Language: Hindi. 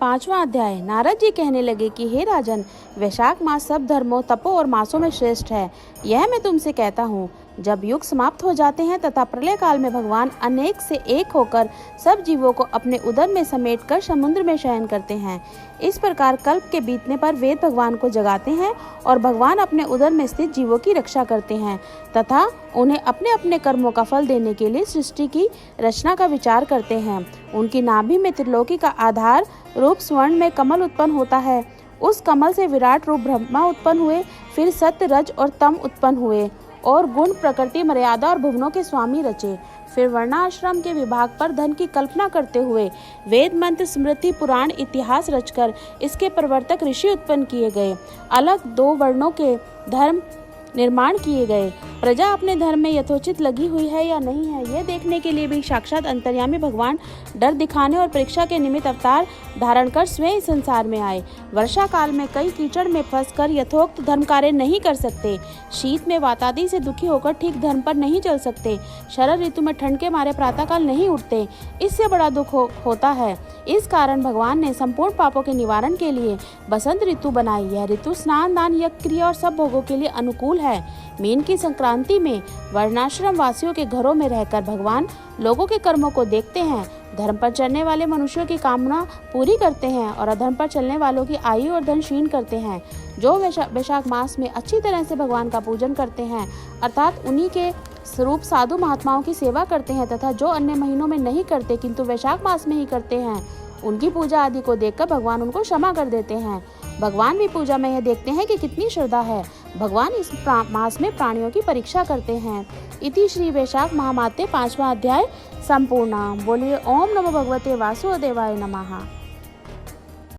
5वां अध्याय। नारद जी कहने लगे कि हे राजन, वैशाख मास सब धर्मों, तपों और मासों में श्रेष्ठ है। यह मैं तुमसे कहता हूँ। जब युग समाप्त हो जाते हैं तथा प्रलय काल में भगवान अनेक से एक होकर सब जीवों को अपने उदर में समेटकर समुद्र में शयन करते हैं। इस प्रकार कल्प के बीतने पर वेद भगवान को जगाते हैं और भगवान अपने उदर में स्थित जीवों की रक्षा करते हैं तथा उन्हें अपने अपने कर्मों का फल देने के लिए सृष्टि की रचना का विचार करते हैं। उनकी नाभि में त्रिलोकी का आधार रूप स्वर्ण में कमल उत्पन्न होता है। उस कमल से विराट रूप ब्रह्मा उत्पन्न हुए, फिर सत्य, रज और तम उत्पन्न हुए और गुण, प्रकृति, मर्यादा और भुवनों के स्वामी रचे। फिर वर्णाश्रम के विभाग पर धन की कल्पना करते हुए वेद, मंत्र, स्मृति, पुराण, इतिहास रचकर इसके प्रवर्तक ऋषि उत्पन्न किए गए। अलग 2 वर्णों के धर्म निर्माण किए गए। प्रजा अपने धर्म में यथोचित लगी हुई है या नहीं है, यह देखने के लिए भी साक्षात अंतर्यामी भगवान डर दिखाने और परीक्षा के निमित्त अवतार धारण कर स्वयं संसार में आए। वर्षा काल में कई कीचड़ में फंसकर यथोक्त धर्म कार्य नहीं कर सकते। शीत में वातादि से दुखी होकर ठीक धर्म पर नहीं चल सकते। शरद ऋतु में ठंड के मारे प्रातःकाल नहीं उठते। इससे बड़ा दुख होता है। इस कारण भगवान ने संपूर्ण पापों के निवारण के लिए बसंत ऋतु बनाई। यह ऋतु स्नान, दान, यज्ञ, क्रिया और सब भोगों के लिए अनुकूल है। मीन की संक्रांति में वर्णाश्रम वासियों के घरों में रहकर भगवान लोगों के कर्मों को देखते हैं। धर्म पर चलने वाले मनुष्यों की कामना पूरी करते हैं और अधर्म पर चलने वालों की आयु और धन क्षीण करते हैं। जो वैशाख मास में अच्छी तरह से भगवान का पूजन करते हैं, अर्थात उन्हीं के स्वरूप साधु महात्माओं की सेवा करते हैं, तथा जो अन्य महीनों में नहीं करते किंतु वैशाख मास में ही करते हैं, उनकी पूजा आदि को देखकर भगवान उनको क्षमा कर देते हैं। भगवान भी पूजा में यह देखते हैं कि कितनी श्रद्धा है। भगवान इस मास में प्राणियों की परीक्षा करते हैं। इति श्री वैशाख महात्म्य 5वां अध्याय संपूर्ण। बोलिए ओम नमो भगवते वासुदेवाय नमः।